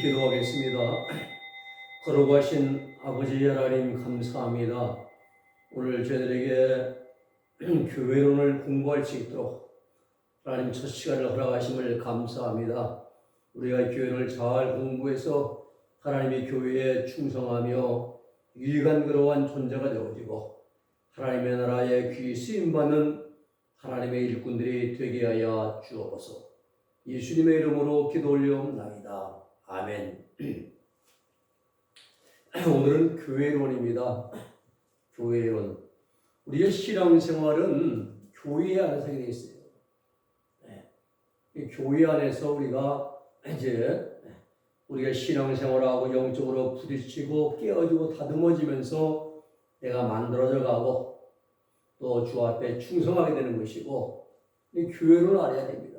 기도하겠습니다. 거룩하신 아버지 하나님 감사합니다. 오늘 저희들에게 교회론을 공부할 수 있도록 하나님 첫 시간을 허락하심을 감사합니다. 우리가 교회를 잘 공부해서 하나님의 교회에 충성하며 유익한 그러한 존재가 되어지고 하나님의 나라에 귀 쓰임받는 하나님의 일꾼들이 되게 하여 주옵소서. 예수님의 이름으로 기도 올려옵나이다. 아멘. 오늘은 교회론입니다. 교회론. 우리의 신앙생활은 교회 안에서 되어 있어요. 교회 안에서 우리가 신앙생활하고 영적으로 부딪히고 깨어지고 다듬어지면서 내가 만들어져 가고 또 주 앞에 충성하게 되는 것이고, 교회론을 알아야 됩니다.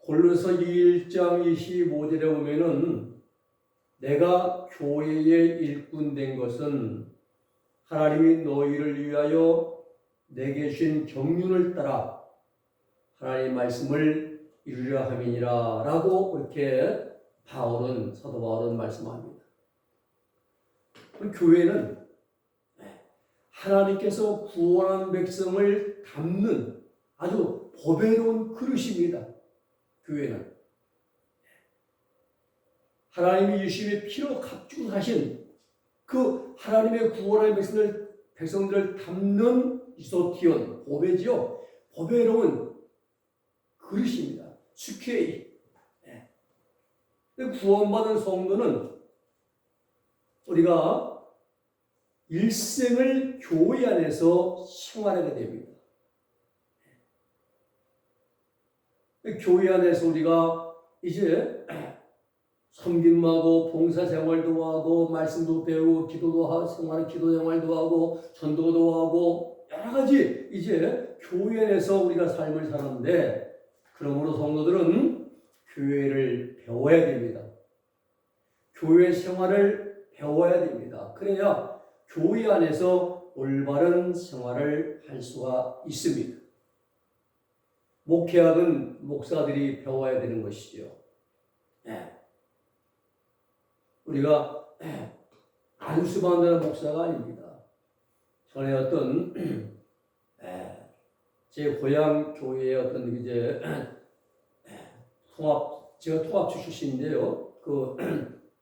골로새 1장 25절에 보면은 내가 교회의 일꾼 된 것은 하나님이 너희를 위하여 내게 주신 경륜을 따라 하나님의 말씀을 이루려 함이니라 라고 그렇게 사도 바울은 말씀합니다. 교회는 하나님께서 구원한 백성을 담는 아주 보배로운 그릇입니다. 교회는 하나님이 예수님의 피로 갑주하신 그 하나님의 구원의 백성들을 담는 이소티온, 보배지요. 보배로운 그릇입니다. 수케이. 구원받은 성도는 우리가 일생을 교회 안에서 생활하게 됩니다. 교회 안에서 우리가 이제 섬김하고 봉사생활도 하고 말씀도 배우고 기도 생활도 하고 전도도 하고 여러 가지 이제 교회 안에서 우리가 삶을 사는데, 그러므로 성도들은 교회를 배워야 됩니다. 교회 생활을 배워야 됩니다. 그래야 교회 안에서 올바른 생활을 할 수가 있습니다. 목회학은 목사들이 배워야 되는 것이죠. 우리가 안수받는 목사가 아닙니다. 전에 어떤 제 고향 교회의 어떤 제가 통합 출신인데요. 그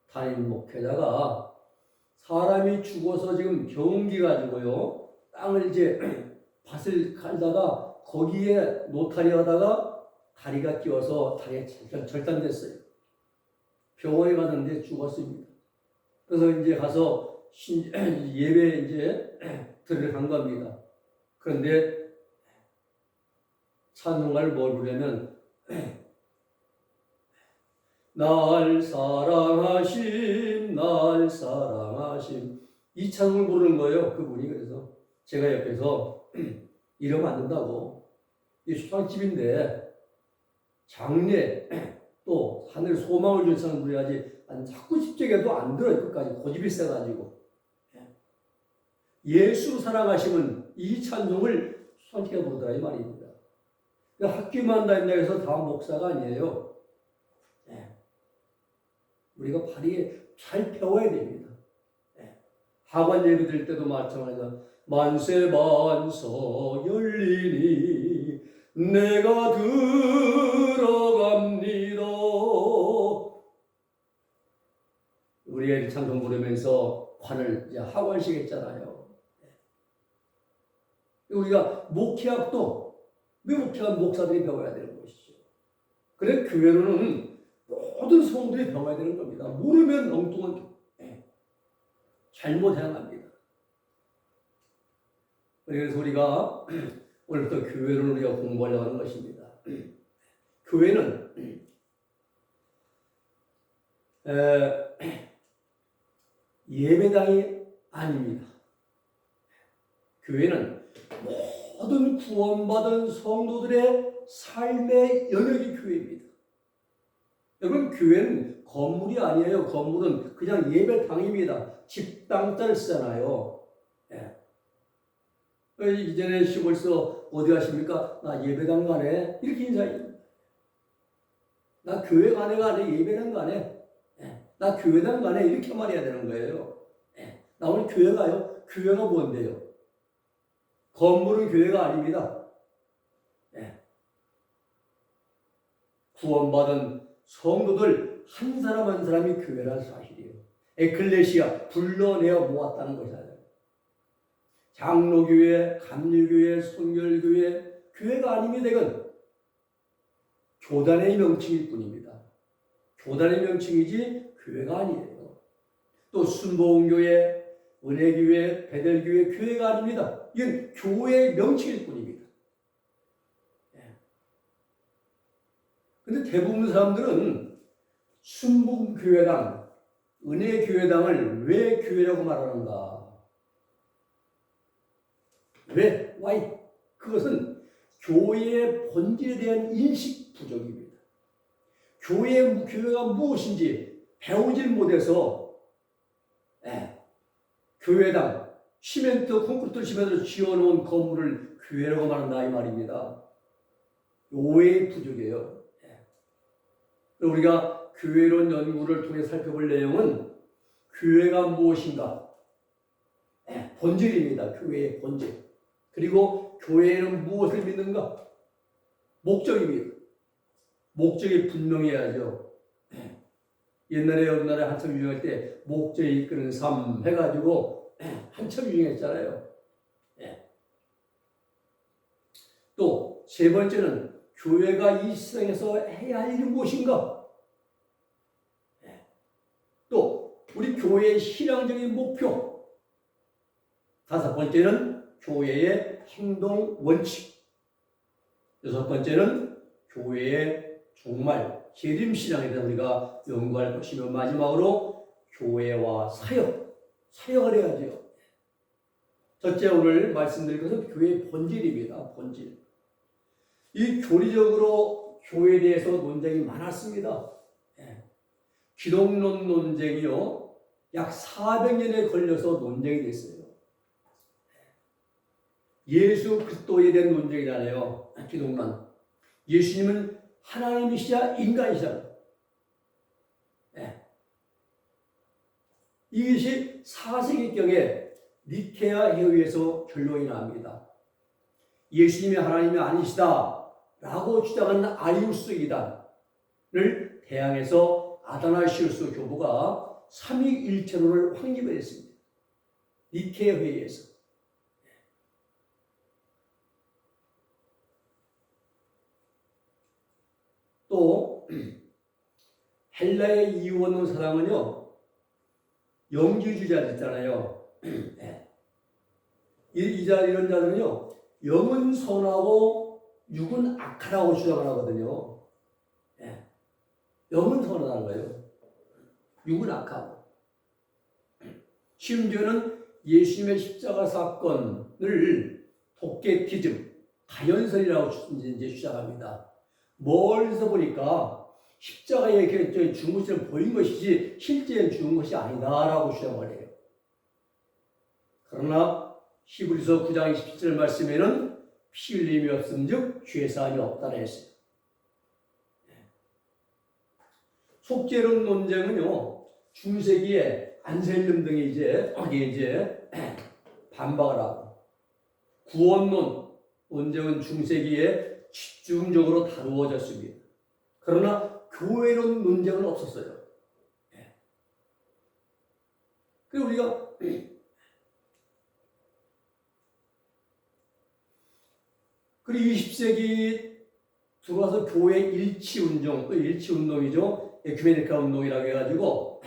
담임 목회자가 사람이 죽어서 지금 경운기 가지고요, 땅을 밭을 갈다가 거기에 노타리 하다가 다리가 끼어서 다리에 절단됐어요. 병원에 갔는데 죽었습니다. 그래서 가서 예배 들어간 겁니다. 그런데 찬송가를 뭘 부르냐면 날 사랑하심 이 찬송을 부르는 거예요. 그분이. 그래서 제가 옆에서 이러면 안 된다고. 이 수상집인데 장례 또 하늘 소망을 줄 사람 부려야지. 자꾸 집중해도 안 들어요. 끝까지 고집이 세가지고. 예수 사랑하시면 이 찬송을 수상집에 부르더라 이 말입니다. 학교만 다닌다 해서 다 목사가 아니에요. 우리가 잘 배워야 됩니다. 학원 예배 드릴 때도 마찬가지다. 만세 만서 열리니 내가 들어갑니다. 우리 애들 찬송 부르면서 관을 하관식 했잖아요. 우리가 목회학도 목회학 목사들이 배워야 되는 것이죠. 그래 교회로는 모든 성도들이 배워야 되는 겁니다. 모르면 엉뚱한 잘못 행합니다. 그래서 우리가 오늘부터 교회를 우리가 공부하려고 하는 것입니다. 교회는 예배당이 아닙니다. 교회는 모든 구원받은 성도들의 삶의 영역이 교회입니다. 여러분, 교회는 건물이 아니에요. 건물은 그냥 예배당입니다. 집당자를 쓰잖아요. 이전에 시골에서 어디 가십니까? 나 예배당 가네. 이렇게 인사해요. 나 교회 가네 가네 예배는 가네. 나 교회당 가네 이렇게 말해야 되는 거예요. 나 오늘 교회 가요. 교회가 뭔데요? 건물은 교회가 아닙니다. 구원받은 성도들 한 사람 한 사람이 교회라는 사실이에요. 에클레시아 불러내어 모았다는 것이잖아요. 장로교회, 감리교회, 선결교회, 교회가 아닙니다. 이건 교단의 명칭일 뿐입니다. 교단의 명칭이지 교회가 아니에요. 또 순복음교회, 은혜교회, 베델교회, 교회가 아닙니다. 이건 교회의 명칭일 뿐입니다. 근데 대부분 사람들은 순복음교회당, 은혜교회당을 왜 교회라고 말하는가? 왜? Why? 그것은 교회의 본질에 대한 인식 부족입니다. 교회가 무엇인지 배우질 못해서 교회당, 시멘트, 콘크리트 시멘트로 지어놓은 건물을 교회라고 말한다 이 말입니다. 오해의 부족이에요. 우리가 교회론 연구를 통해 살펴볼 내용은 교회가 무엇인가? 본질입니다. 교회의 본질. 그리고 교회는 무엇을 믿는가? 목적입니다. 목적이 분명해야죠. 옛날에 한참 유행할 때 목적이 이끄는 삶 해가지고 한참 유행했잖아요. 또 세 번째는 교회가 이 세상에서 해야 할 일이 무엇인가? 또 우리 교회의 신앙적인 목표. 다섯 번째는 교회의 행동 원칙. 여섯 번째는 교회의 종말, 재림신앙에 대해서 우리가 연구할 것이며 마지막으로 교회와 사역을 해야죠. 첫째 오늘 말씀드릴 것은 교회의 본질입니다. 본질. 이 교리적으로 교회에 대해서 논쟁이 많았습니다. 기독론 논쟁이요, 약 400년에 걸려서 논쟁이 됐어요. 예수 그리스도에 대한 논쟁이잖아요. 기독론. 예수님은 하나님이시자 인간이시자. 이것이 4세기경에 니케아 회의에서 결론이 납니다. 예수님이 하나님이 아니시다 라고 주장하는 아리우스 이단을 대항해서 아다나시우스 교부가 삼위일체론을 확립을 했습니다. 니케아 회의에서. 또 헬라의 이원론 사상은요, 영지주의자 있잖아요. 이런 자들은요, 영은 선하고 육은 악하다고 주장을 하거든요. 영은 선하다는 거예요. 육은 악하고. 심지어는 예수님의 십자가 사건을 도깨티즘, 가연설이라고 이제 주장합니다. 멀리서 보니까 십자가에 이렇게 죽은 것처럼 보인 것이지 실제는 죽은 것이 아니다라고 주장을 해요. 그러나 히브리서 9장 27절 말씀에는 피 흘림이 없음즉 죄사함이 없다라 했어요. 속죄론 논쟁은요, 중세기에 안셀름 등이 이제 반박을 하고, 구원론 논쟁은 중세기에 집중적으로 다루어졌습니다. 그러나 교회론 논쟁은 없었어요. 그리고 우리가 그리고 20세기 들어와서 교회 일치운동이죠. 에큐메니카 운동이라고 해가지고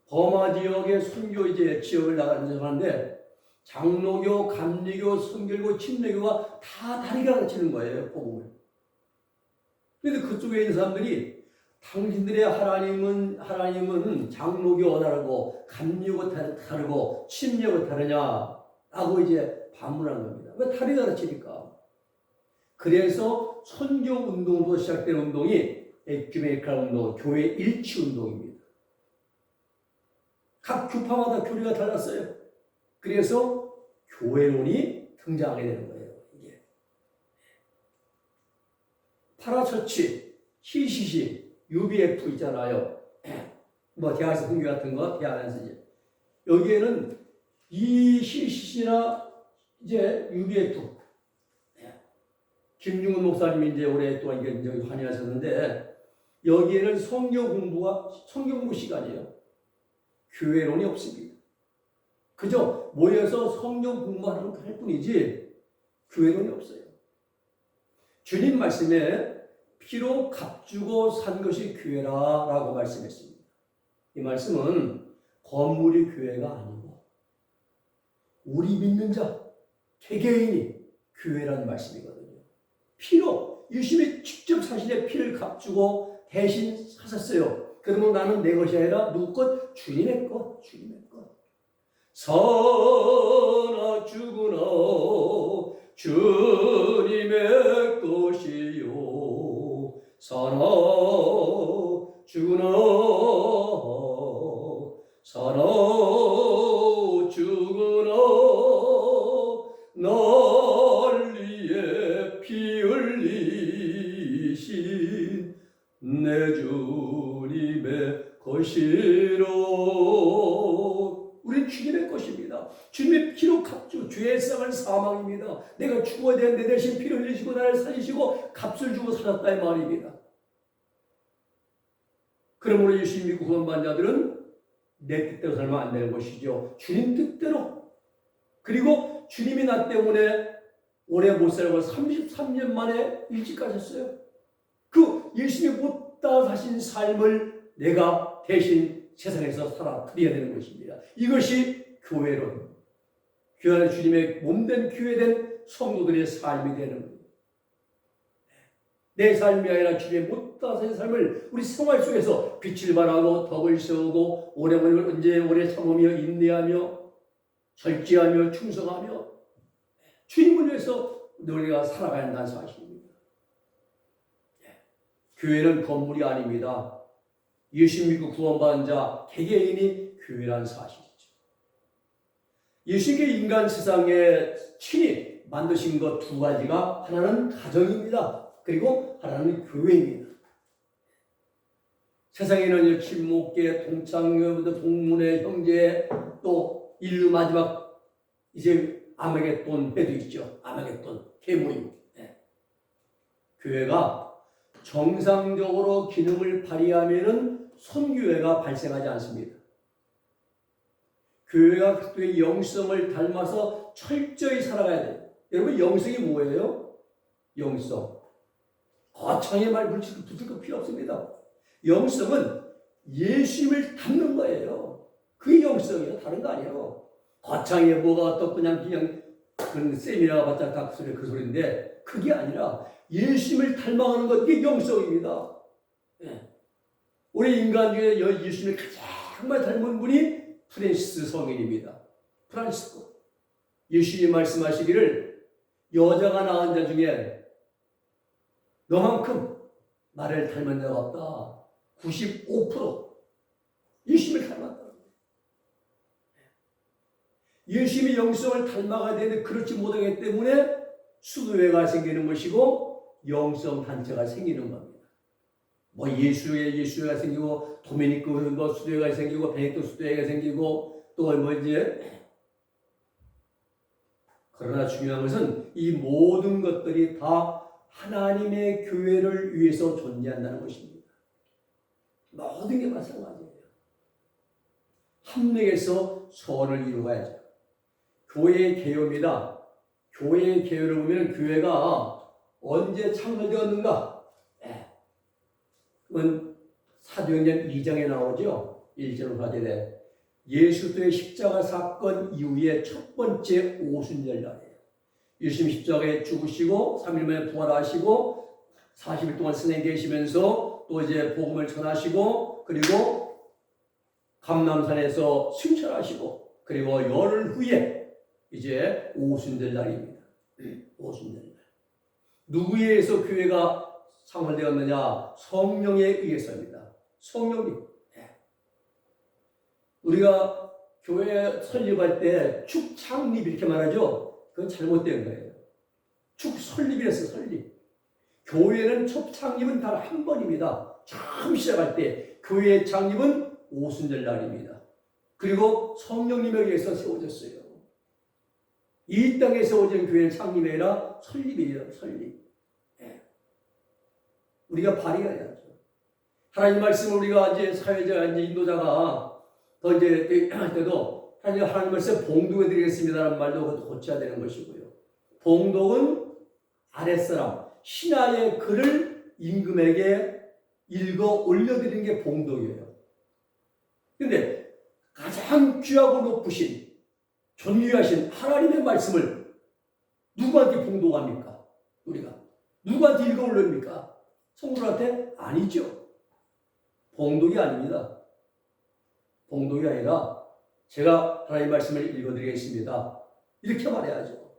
버마 지역의 선교 지역을 나가는데 장로교, 감리교, 선결교, 침례교가 다 다르게 가르치는 거예요. 복음을. 그런데 그쪽에 있는 사람들이 당신들의 하나님은 장로교 다르고 감리교 다르고 침례교 다르냐라고 이제 반문한 겁니다. 왜 다르게 가르치니까. 그래서 선교 운동도 시작된 운동이 에큐메니카 운동, 교회 일치 운동입니다. 각 교파마다 교리가 달랐어요. 그래서 교회론이 등장하게 되는 거예요. 이게 파라처치, CCC, UBF 있잖아요. 뭐 대학에서 공개 같은 거 대학에서 여기에는 ECC나 이제 UBF 김중훈 목사님이 이제 오랫동안 이제 관여하셨는데 여기에는 성경 공부 시간이에요. 교회론이 없습니다. 그저 모여서 성경 공부하는 할 뿐이지 교회론이 없어요. 주님 말씀에 피로 값주고 산 것이 교회라라고 말씀했습니다. 이 말씀은 건물이 교회가 아니고 우리 믿는 자 개개인이 교회라는 말씀이거든요. 피로 예수님이 직접 자신의 피를 값주고 대신 사셨어요. 그러면 나는 내 것이 아니라 누구 것? 주님의 것. 사나 죽으나 주님의 것이요 사나 죽으나 난리에 피 흘리신 내 주님의 것이로 우린 주님의 것입니다. 주님의 피로 값주 죄의 쌍은 사망입니다. 내가 죽어야 되는 내 대신 피를 흘리시고 나를 살리시고 값을 주고 살았다 이 말입니다. 그러므로 예수 믿고 구원받은 자들은 내 뜻대로 살면 안 되는 것이죠. 주님 뜻대로. 그리고 주님이 나 때문에 오래 못 살고 33년 만에 일찍 가셨어요. 그 예수님이 못다 사신 삶을 내가 대신 세상에서 살아드려야 되는 것입니다. 이것이 교회론. 교회는 주님의 몸된 교회된 성도들의 삶이 되는 겁니다. 내 삶이 아니라 주님의 못다 사신 삶을 우리 생활 속에서 빛을 발하고 덕을 세우고 오래 참으며 인내하며 절제하며 충성하며 주님을 위해서 우리가 살아가야 한다는 사실입니다. 교회는 건물이 아닙니다. 예수 믿고 구원받은 자 개개인이 교회라는 사실이죠. 예수님의 인간 세상에 친히 만드신 것 두 가지가 하나는 가정입니다. 그리고 하나는 교회입니다. 세상에는 친목계, 동창회, 동문회, 형제, 또 인류 마지막 이제 아마겟돈 회도 있죠. 아마겟돈 대모임. 교회가 정상적으로 기능을 발휘하면은 선교회가 발생하지 않습니다. 교회가 그리스도의 영성을 닮아서 철저히 살아가야 돼요. 여러분 영성이 뭐예요? 영성. 거창의 말 붙일 거 필요 없습니다. 영성은 예수님을 닮는 거예요. 그게 영성이에요. 다른 거 아니에요. 거창에 뭐가 또 그냥 그런 세미나가 봤자 다 그 소리인데 그게 아니라 예수님을 닮아가는 것 이게 영성입니다. 우리 인간 중에 예수님을 가장 많이 닮은 분이 프란시스 성인입니다. 프란시스코. 예수님이 말씀하시기를 여자가 낳은 자 중에 너만큼 나를 닮은 자가 없다. 95% 예수님을 닮았다. 예수님의 영성을 닮아가야 되는데 그렇지 못하기 때문에 수도회가 생기는 것이고 영성단체가 생기는 겁니다. 뭐 예수회가 생기고 도미니크 뭐 수도회가 생기고 베네딕토 수도회가 생기고 또 뭐 이제 그러나 중요한 것은 이 모든 것들이 다 하나님의 교회를 위해서 존재한다는 것입니다. 모든 게 마찬가지예요. 한 명에서 소원을 이루어야죠. 교회의 개요입니다. 교회의 개요를 보면 교회가 언제 창설되었는가? 그건 사도행전 2장에 나오죠. 1절로 가지래. 예수 그리스도의 십자가 사건 이후에 첫 번째 오순절 날이에요. 예수님 십자가에 죽으시고 3일 만에 부활하시고 40일 동안 선에 계시면서 또 이제 복음을 전하시고 그리고 감람산에서 승천하시고 그리고 열흘 후에 이제 오순절 날입니다. 오순절 날. 누구에 의해서 교회가 창설되었느냐? 성령에 의해서입니다. 성령이. 우리가 교회 설립할 때 축창립 이렇게 말하죠. 그건 잘못된 거예요. 축설립이랬어요. 설립. 교회는 첫 창립은 단 한 번입니다. 처음 시작할 때 교회의 창립은 오순절 날입니다. 그리고 성령님에 의해서 세워졌어요. 이 땅에 세워진 교회는 창립이 아니라 설립이에요. 설립. 우리가 발휘해야죠. 하나님 말씀을 우리가 이제 사회자, 이제 인도자가 더 이제 할 때도 하나님 말씀 봉독해 드리겠습니다라는 말도 고쳐야 되는 것이고요. 봉독은 아랫사람, 신하의 글을 임금에게 읽어 올려드리는 게 봉독이에요. 그런데 가장 귀하고 높으신 존귀하신 하나님의 말씀을 누구한테 봉독합니까? 우리가 누구한테 읽어 올립니까? 성도한테? 아니죠. 봉독이 아닙니다. 봉독이 아니라 제가 하나님 말씀을 읽어드리겠습니다. 이렇게 말해야죠.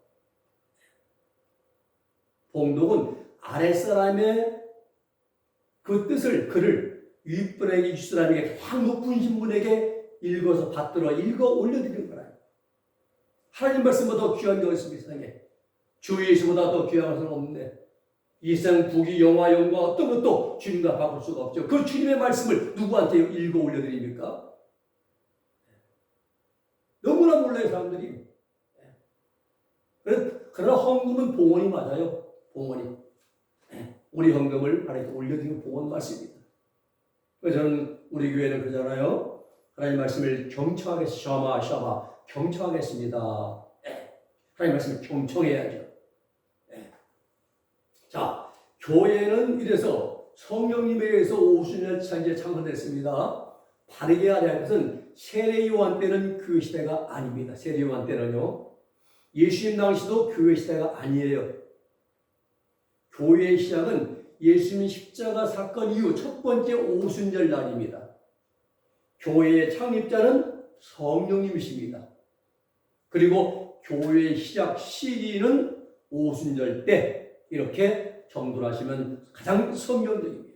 봉독은 아랫사람의 그 뜻을, 글을 윗분에게, 윗사람에게 가장 높은 신분에게 읽어서 받들어 읽어 올려드리는 거라. 하나님 말씀보다 더 귀한 게 있습니다. 세상에. 주 예수보다 더 귀한 것은 없네. 이 세상 부귀, 영화, 영광 어떤 것도 주님과 바꿀 수가 없죠. 그 주님의 말씀을 누구한테 읽어 올려드립니까? 너무나 몰라요, 사람들이. 그러나 헌금은 봉헌이 맞아요. 봉헌이. 우리 헌금을 하나님께 올려드리는 봉헌 말씀입니다. 그래서 저는 우리 교회는 그러잖아요. 하나님 말씀을 경청하겠습니다. 샤마 경청하겠습니다. 하나님 말씀을 경청해야죠. 자, 교회는 이래서 성령님에 의해서 오순절 이제 창건됐습니다. 바르게 알아야 할 것은 세례 요한 때는 그 시대가 아닙니다. 세례 요한 때는요. 예수님 당시도 교회 시대가 아니에요. 교회의 시작은 예수님 십자가 사건 이후 첫 번째 오순절 날입니다. 교회의 창립자는 성령님이십니다. 그리고 교회의 시작 시기는 오순절 때 이렇게 정돈하시면 가장 성경적입니다.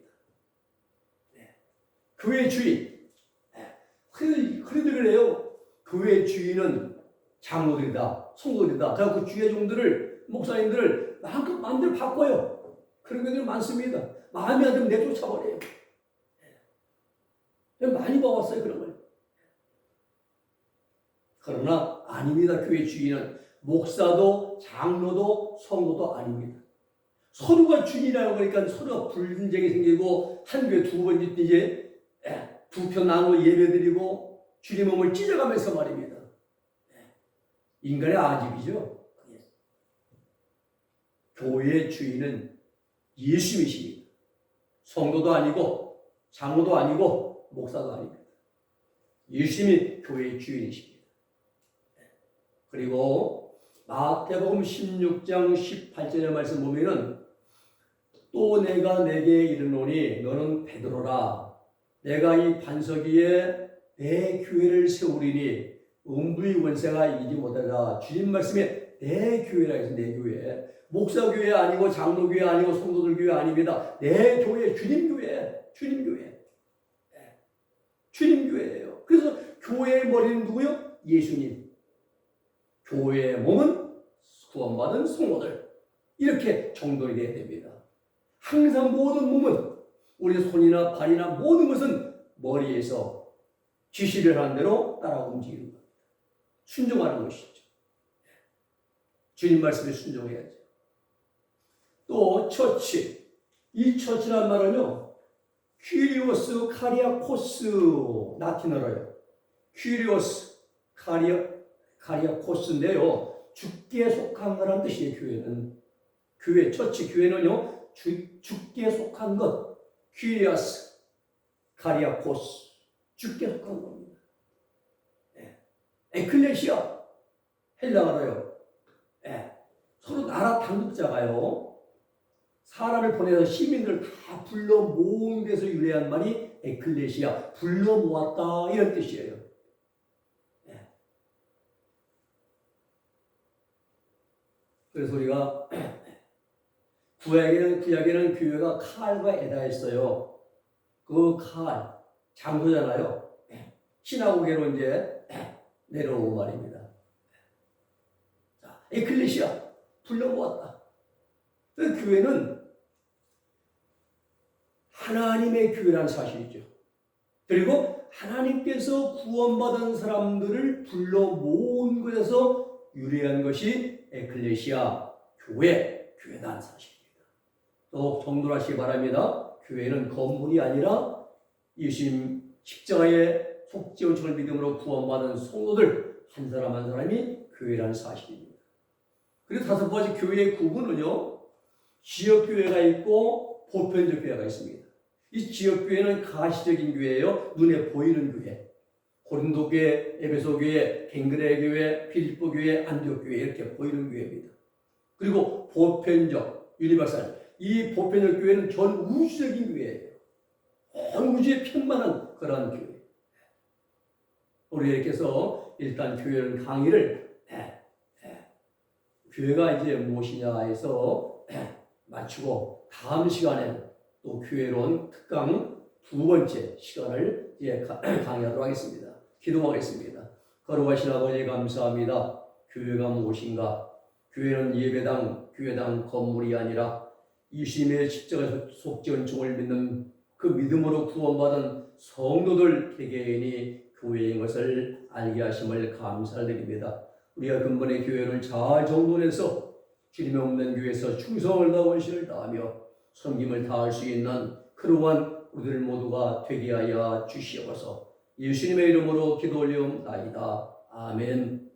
교회의 주인. 그래도 그래요. 교회의 주인은 장로들이다, 성도들이다. 자, 그 주의 종들을, 목사님들을 마음대로 바꿔요. 그런 것들이 많습니다. 마음에 안 들면 내쫓아버려요. 많이 봐왔어요, 그런 걸. 그러나 아닙니다. 교회 주인은 목사도 장로도 성도도 아닙니다. 서로가 주인이라고 그러니까 서로가 분쟁이 생기고 한 교회 두 번 이제 두 편 나누어 예배드리고 주님 몸을 찢어가면서 말입니다. 인간의 아집이죠. 교회의 주인은 예수님이십니다. 성도도 아니고 장로도 아니고 목사도 아닙니다. 예수님이 교회의 주인이십니다. 그리고 마태복음 16장 18절의 말씀 보면은 또 내가 내게 이르노니 너는 베드로라. 내가 이 반석 위에 내 교회를 세우리니 음부의 권세가 이기지 못하리라. 주님 말씀에 내 교회라 해서 내 교회. 목사 교회 아니고 장로 교회 아니고 성도들 교회 아닙니다. 내 교회, 주님 교회, 주님 교회. 주님 교회예요. 그래서 교회의 머리는 누구요? 예수님. 교회의 몸은 구원받은 성도들. 이렇게 정돈이 되어야 됩니다. 항상 모든 몸은 우리 손이나 발이나 모든 것은 머리에서 지시를 하는 대로 따라 움직이는 겁니다. 순종하는 것이죠. 주님 말씀에 순종해야죠. 또 처치. 이 처치란 말은요. 퀴리오스 카리아코스 라틴어로요. 퀴리오스 카리아코스인데요. 죽게 속한 거란 뜻이에요. 교회는. 교회, 처치, 교회는요. 죽게 속한 것. 퀴리아스 카리아코스. 죽게 속한 겁니다. 에클레시아. 헬라어로요. 서로 나라 당국자가요. 사람을 보내서 시민들을 다 불러 모은 데서 유래한 말이 에클레시아. 불러 모았다. 이런 뜻이에요. 그래서 우리가 구약에는 교회가 칼과 에다였어요. 그 칼, 장소잖아요. 시나고게로 이제 내려오고 말입니다. 자, 에클레시아, 불러 모았다. 그 교회는 하나님의 교회라는 사실이죠. 그리고 하나님께서 구원받은 사람들을 불러 모은 것에서 유래한 것이 에클레시아, 교회다는 사실입니다. 또 정돈하시기 바랍니다. 교회는 건물이 아니라 예수님 십자가의 속죄원칙을 믿음으로 구원받은 성도들 한 사람 한 사람이 교회라는 사실입니다. 그리고 다섯 번째 교회의 구분은요, 지역교회가 있고 보편적 교회가 있습니다. 이 지역교회는 가시적인 교회예요. 눈에 보이는 교회. 고린도 교회, 에베소 교회, 갱그레 교회, 필리포 교회, 안디옥 교회 이렇게 보이는 교회입니다. 그리고 보편적, 유니버설. 이 보편적 교회는 전 우주적인 교회예요. 온 우주에 편만한 그런 교회. 우리에게서 일단 교회는 강의를 교회가 이제 무엇이냐 해서 마치고 다음 시간에 또 교회론 특강 두 번째 시간을 이제 강의하도록 하겠습니다. 기도하겠습니다. 거룩하신 아버지 감사합니다. 교회가 무엇인가? 교회는 예배당, 교회당 건물이 아니라 예수님의 십자가 속죄원칙을 믿는 그 믿음으로 구원받은 성도들 개개인이 교회인 것을 알게 하심을 감사드립니다. 우리가 근본의 교회를 잘 정돈해서 주님의 없는 교회에서 충성을 다하고 헌신을 다하며 섬김을 다할 수 있는 그러한 우리들 모두가 되게 하여 주시옵소서. 예수님의 이름으로 기도 올리옵나이다. 아멘.